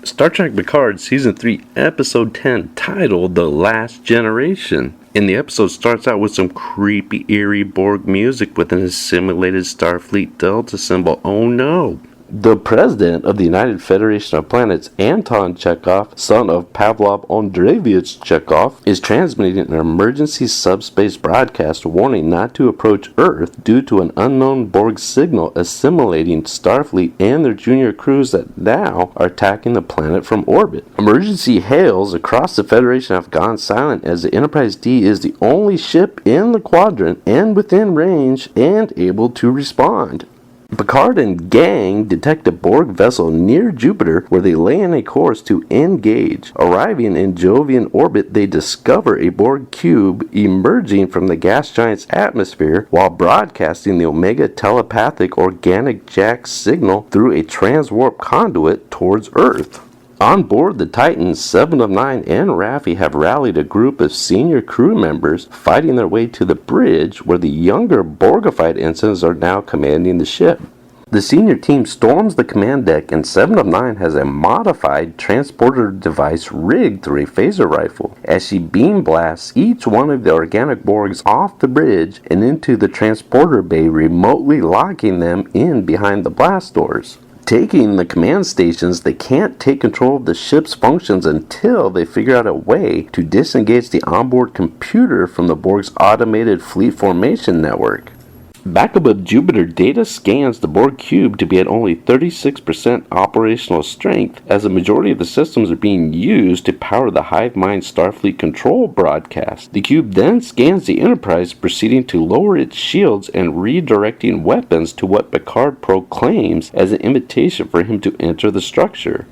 Star Trek Picard Season 3, Episode 10, titled The Last Generation. And the episode starts out with some creepy, eerie Borg music within a simulated Starfleet Delta symbol. Oh no! The president of the United Federation of Planets, Anton Chekhov, son of Pavlov Andreevich Chekhov, is transmitting an emergency subspace broadcast warning not to approach Earth due to an unknown Borg signal assimilating Starfleet and their junior crews that now are attacking the planet from orbit. Emergency hails across the Federation have gone silent as the Enterprise D is the only ship in the quadrant and within range and able to respond. Picard and gang detect a Borg vessel near Jupiter where they lay in a course to engage. Arriving in Jovian orbit, they discover a Borg cube emerging from the gas giant's atmosphere while broadcasting the Omega telepathic organic Jack signal through a transwarp conduit towards Earth. On board the Titan, 7 of 9 and Raffi have rallied a group of senior crew members fighting their way to the bridge where the younger Borgified ensigns are now commanding the ship. The senior team storms the command deck and 7 of 9 has a modified transporter device rigged through a phaser rifle. As she beam blasts each one of the organic Borgs off the bridge and into the transporter bay, remotely locking them in behind the blast doors. Taking the command stations, they can't take control of the ship's functions until they figure out a way to disengage the onboard computer from the Borg's automated fleet formation network. Back above Jupiter, Data scans the Borg cube to be at only 36% operational strength, as the majority of the systems are being used to power the Hive Mind Starfleet control broadcast. The cube then scans the Enterprise, proceeding to lower its shields and redirecting weapons to what Picard proclaims as an invitation for him to enter the structure.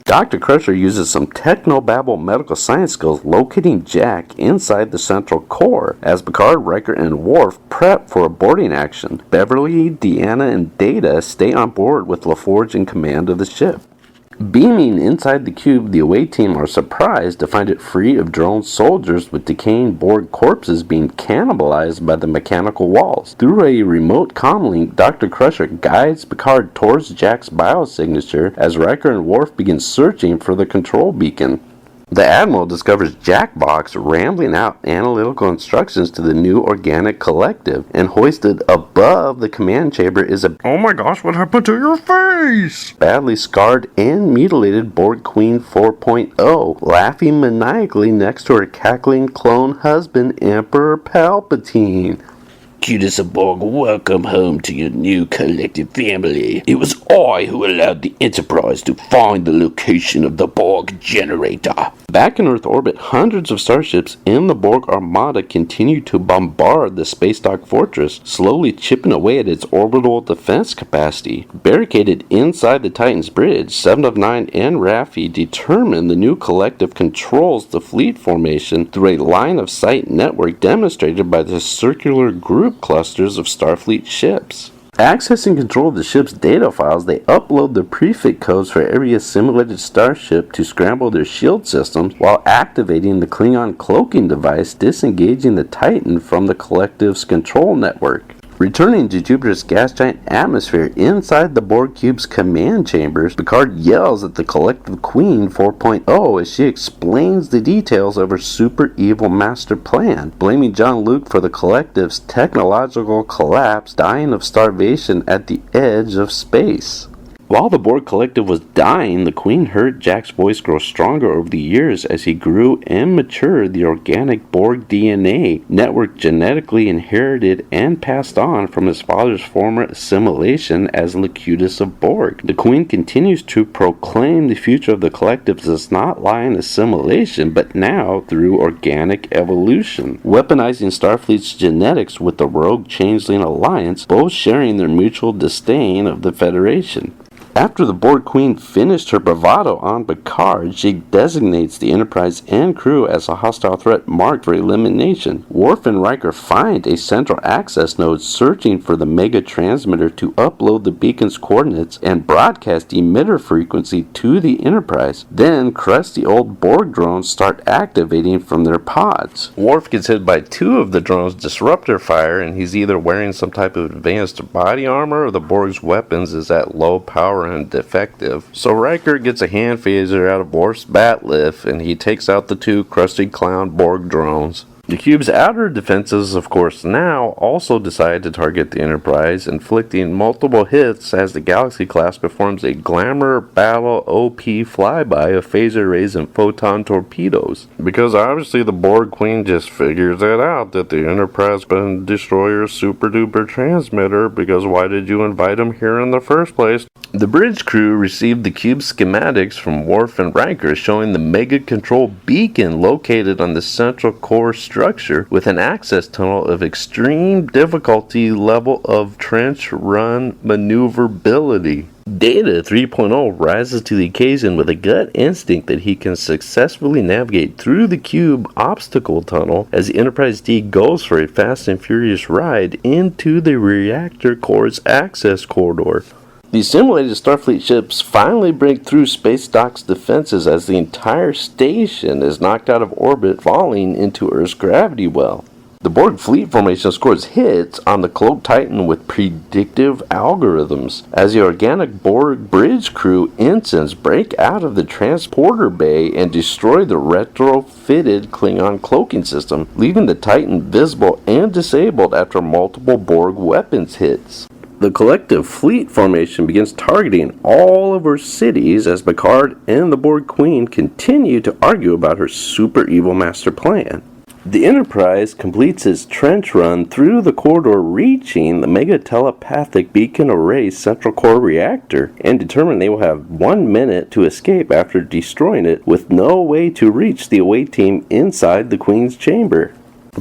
Dr. Crusher uses some technobabble medical science skills locating Jack inside the central core as Picard, Riker, and Worf prep for a boarding action. Beverly, Deanna, and Data stay on board with LaForge in command of the ship. Beaming inside the cube, the away team are surprised to find it free of drone soldiers with decaying Borg corpses being cannibalized by the mechanical walls. Through a remote comlink, Dr. Crusher guides Picard towards Jack's biosignature as Riker and Worf begin searching for the control beacon. The Admiral discovers Jack Box rambling out analytical instructions to the new organic collective, and hoisted above the command chamber is a "Oh my gosh, what happened to your face?" badly scarred and mutilated Borg Queen 4.0, laughing maniacally next to her cackling clone husband, Emperor Palpatine. Cutis of Borg, welcome home to your new collective family. It was I who allowed the Enterprise to find the location of the Borg generator. Back in Earth orbit, hundreds of starships in the Borg Armada continue to bombard the space dock fortress, slowly chipping away at its orbital defense capacity. Barricaded inside the Titan's bridge, 7 of 9 and Raffi determine the new collective controls the fleet formation through a line-of-sight network demonstrated by the circular group clusters of Starfleet ships. Accessing control of the ship's data files, they upload the prefix codes for every assimilated starship to scramble their shield systems while activating the Klingon cloaking device, disengaging the Titan from the collective's control network. Returning to Jupiter's gas giant atmosphere inside the Borg cube's command chambers, Picard yells at the collective Queen 4.0 as she explains the details of her super evil master plan, blaming Jean-Luc for the collective's technological collapse, dying of starvation at the edge of space. While the Borg collective was dying, the Queen heard Jack's voice grow stronger over the years as he grew and matured the organic Borg DNA network genetically inherited and passed on from his father's former assimilation as Locutus of Borg. The Queen continues to proclaim the future of the collective does not lie in assimilation, but now through organic evolution, weaponizing Starfleet's genetics with the Rogue Changeling Alliance, both sharing their mutual disdain of the Federation. After the Borg Queen finished her bravado on Picard, she designates the Enterprise and crew as a hostile threat marked for elimination. Worf and Riker find a central access node searching for the mega transmitter to upload the beacon's coordinates and broadcast emitter frequency to the Enterprise. Then crusty old Borg drones start activating from their pods. Worf gets hit by 2 of the drones' disruptor fire, and he's either wearing some type of advanced body armor or the Borg's weapons is at low power power and defective. So Riker gets a hand phaser out of Worf's bat lift and he takes out the two Krusty Clown Borg drones. The cube's outer defenses, of course, now also decide to target the Enterprise, inflicting multiple hits as the Galaxy class performs a Glamour Battle OP flyby of phaser rays and photon torpedoes. Because obviously the Borg Queen just figures it out that the Enterprise been Destroyer's super duper transmitter, because why did you invite him here in the first place? The bridge crew received the cube schematics from Worf and Riker showing the Mega Control beacon located on the central core structure with an access tunnel of extreme difficulty level of trench run maneuverability. Data 3.0 rises to the occasion with a gut instinct that he can successfully navigate through the cube obstacle tunnel as the Enterprise D goes for a fast and furious ride into the reactor core's access corridor. The simulated Starfleet ships finally break through Space Dock's defenses as the entire station is knocked out of orbit, falling into Earth's gravity well. The Borg fleet formation scores hits on the Cloaked Titan with predictive algorithms, as the organic Borg bridge crew ensigns break out of the transporter bay and destroy the retrofitted Klingon cloaking system, leaving the Titan visible and disabled after multiple Borg weapons hits. The collective fleet formation begins targeting all of our cities as Picard and the Borg Queen continue to argue about her super evil master plan. The Enterprise completes its trench run through the corridor, reaching the Mega Telepathic Beacon Array Central Core Reactor, and determine they will have 1 minute to escape after destroying it, with no way to reach the away team inside the Queen's chamber.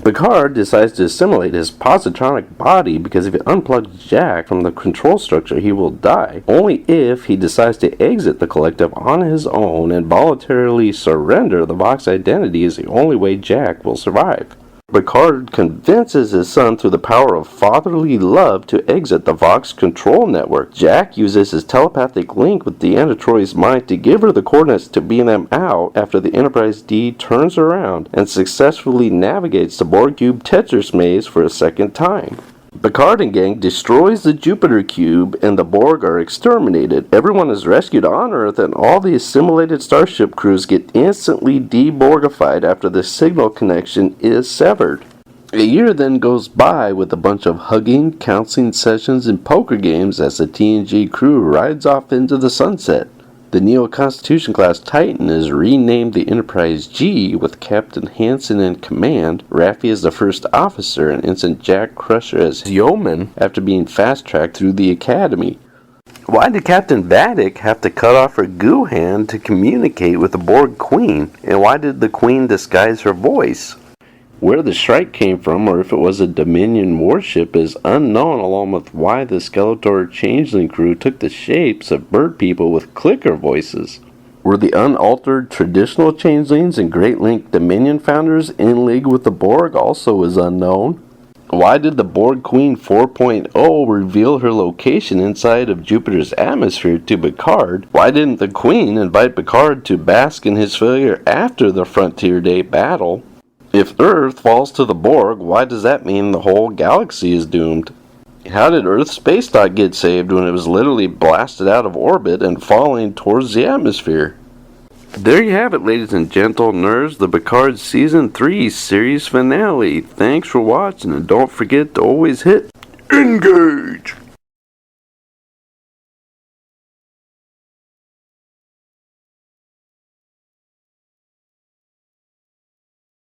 Picard decides to assimilate his positronic body because if he unplugs Jack from the control structure, he will die. Only if he decides to exit the collective on his own and voluntarily surrender the Vox identity is the only way Jack will survive. Picard convinces his son through the power of fatherly love to exit the Vox control network. Jack uses his telepathic link with Deanna Troy's mind to give her the coordinates to beam them out after the Enterprise D turns around and successfully navigates the Borg Cube Tetris maze for a second time. Picard and gang destroys the Jupiter cube and the Borg are exterminated. Everyone is rescued on Earth and all the assimilated starship crews get instantly de-Borgified after the signal connection is severed. A year then goes by with a bunch of hugging, counseling sessions, and poker games as the TNG crew rides off into the sunset. The Neo-Constitution class Titan is renamed the Enterprise G with Captain Hansen in command, Raffi as the first officer, and Ensign Jack Crusher as yeoman after being fast-tracked through the Academy. Why did Captain Vadic have to cut off her goo hand to communicate with the Borg Queen? And why did the Queen disguise her voice? Where the strike came from, or if it was a Dominion warship, is unknown, along with why the Skeletor Changeling crew took the shapes of bird people with clicker voices. Were the unaltered traditional Changelings and Great Link Dominion founders in league with the Borg also is unknown. Why did the Borg Queen 4.0 reveal her location inside of Jupiter's atmosphere to Picard? Why didn't the Queen invite Picard to bask in his failure after the Frontier Day battle? If Earth falls to the Borg, why does that mean the whole galaxy is doomed? How did Earth's space dock get saved when it was literally blasted out of orbit and falling towards the atmosphere? There you have it, ladies and gentle nerds, the Picard Season 3 series finale. Thanks for watching, and don't forget to always hit engage!